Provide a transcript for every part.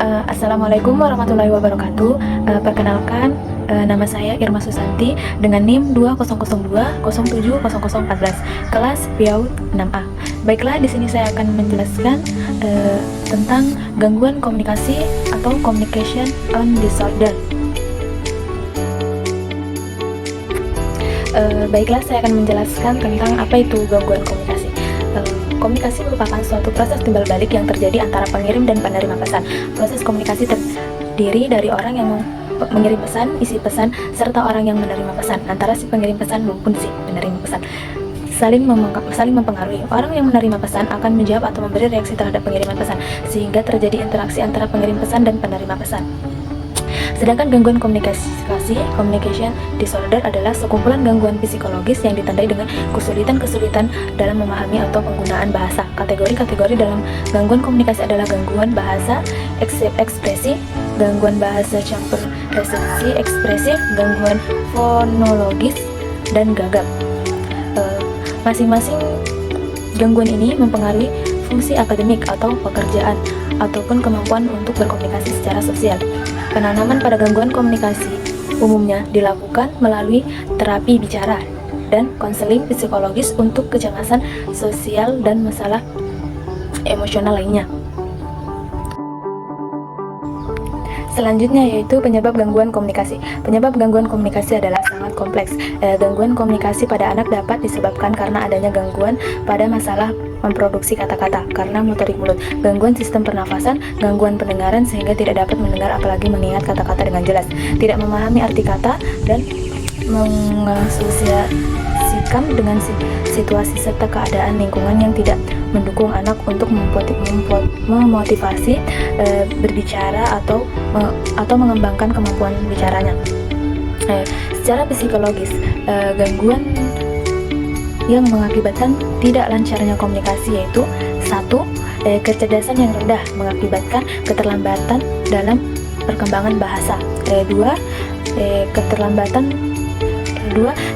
Assalamualaikum warahmatullahi wabarakatuh. Perkenalkan, nama saya Irma Susanti dengan NIM 2002070014, kelas PIAUD 6A. Baiklah, di sini saya akan menjelaskan tentang gangguan komunikasi atau communication disorder. Baiklah, saya akan menjelaskan tentang apa itu gangguan komunikasi. Komunikasi merupakan suatu proses timbal balik yang terjadi antara pengirim dan penerima pesan. Proses komunikasi terdiri dari orang yang mengirim pesan, isi pesan, serta orang yang menerima pesan. Antara si pengirim pesan maupun si penerima pesan saling mempengaruhi. Orang yang menerima pesan akan menjawab atau memberi reaksi terhadap pengiriman pesan, sehingga terjadi interaksi antara pengirim pesan dan penerima pesan. Sedangkan gangguan komunikasi, communication disorder, adalah sekumpulan gangguan psikologis yang ditandai dengan kesulitan-kesulitan dalam memahami atau penggunaan bahasa. Kategori-kategori dalam gangguan komunikasi adalah gangguan bahasa ekspresi, gangguan bahasa campur resepsi ekspresif, gangguan fonologis, dan gagap. Masing-masing gangguan ini mempengaruhi fungsi akademik atau pekerjaan ataupun kemampuan untuk berkomunikasi secara sosial. Penanaman pada gangguan komunikasi umumnya dilakukan melalui terapi bicara dan konseling psikologis untuk kecemasan sosial dan masalah emosional lainnya. Selanjutnya yaitu penyebab gangguan komunikasi. Penyebab gangguan komunikasi adalah sangat kompleks. Gangguan komunikasi pada anak dapat disebabkan karena adanya gangguan pada masalah memproduksi kata-kata karena motorik mulut, gangguan sistem pernafasan, gangguan pendengaran sehingga tidak dapat mendengar apalagi mengingat kata-kata dengan jelas, tidak memahami arti kata, dan mengasosiasikan dengan situasi serta keadaan lingkungan yang tidak mendukung anak untuk memotivasi berbicara atau mengembangkan kemampuan bicaranya. Secara psikologis, gangguan yang mengakibatkan tidak lancarnya komunikasi yaitu 1. Kecerdasan yang rendah mengakibatkan keterlambatan dalam perkembangan bahasa. 2.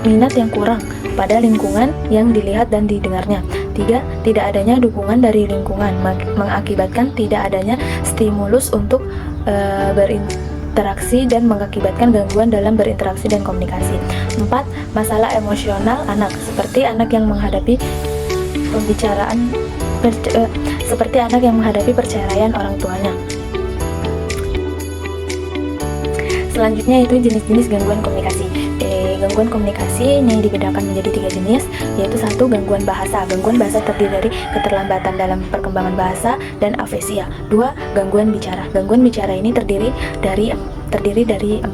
Minat yang kurang pada lingkungan yang dilihat dan didengarnya. 3. Tidak adanya dukungan dari lingkungan mengakibatkan tidak adanya stimulus untuk berinteraksi dan mengakibatkan gangguan dalam berinteraksi dan komunikasi. 4. Masalah emosional anak, seperti anak yang menghadapi perceraian orang tuanya. Selanjutnya itu jenis-jenis gangguan komunikasi. Gangguan komunikasi ini dibedakan menjadi 3 jenis, yaitu 1. Gangguan bahasa. Gangguan bahasa terdiri dari keterlambatan dalam perkembangan bahasa dan afesia. 2. Gangguan bicara. Gangguan bicara ini terdiri dari 4,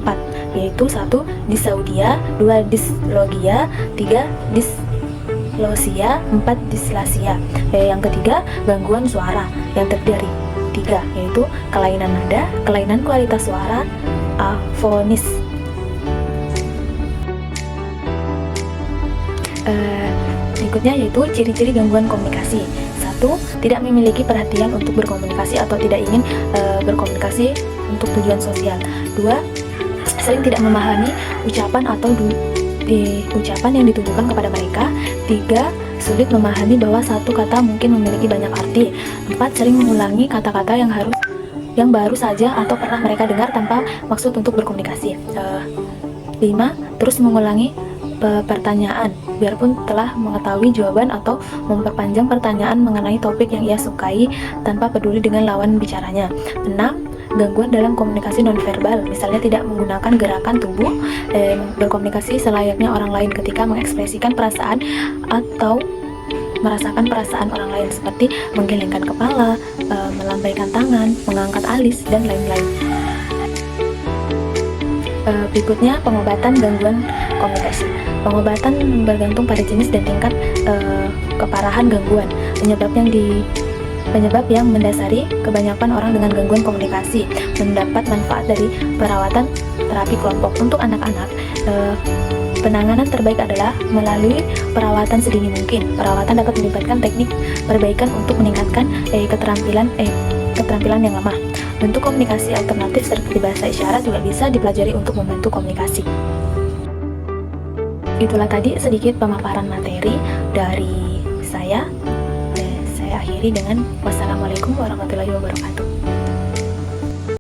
yaitu 1. Disaudia, 2. Dislogia, 3. Dislosia, 4. Dislasia. Yang ketiga, gangguan suara yang terdiri dari 3, yaitu kelainan nada, kelainan kualitas suara, afonis. Berikutnya yaitu ciri-ciri gangguan komunikasi. 1. Tidak memiliki perhatian untuk berkomunikasi atau tidak ingin berkomunikasi untuk tujuan sosial. 2. Sering tidak memahami ucapan atau ucapan yang ditujukan kepada mereka. 3. Sulit memahami bahwa satu kata mungkin memiliki banyak arti. 4. Sering mengulangi kata-kata yang baru saja atau pernah mereka dengar tanpa maksud untuk berkomunikasi. 5. Terus mengulangi pertanyaan biarpun telah mengetahui jawaban atau memperpanjang pertanyaan mengenai topik yang ia sukai tanpa peduli dengan lawan bicaranya. 6. Gangguan dalam komunikasi nonverbal, misalnya tidak menggunakan gerakan tubuh, berkomunikasi selayaknya orang lain ketika mengekspresikan perasaan atau merasakan perasaan orang lain, seperti menggelengkan kepala, melambaikan tangan, mengangkat alis, dan lain-lain. Berikutnya pengobatan gangguan komunikasi. Pengobatan bergantung pada jenis dan tingkat keparahan gangguan. Penyebab yang mendasari kebanyakan orang dengan gangguan komunikasi mendapat manfaat dari perawatan terapi kelompok. Untuk anak-anak, penanganan terbaik adalah melalui perawatan sedini mungkin. Perawatan dapat melibatkan teknik perbaikan untuk meningkatkan keterampilan yang lemah. Bentuk komunikasi alternatif seperti bahasa isyarat juga bisa dipelajari untuk membantu komunikasi. Itulah tadi sedikit pemaparan materi dari saya. Saya akhiri dengan wassalamualaikum warahmatullahi wabarakatuh.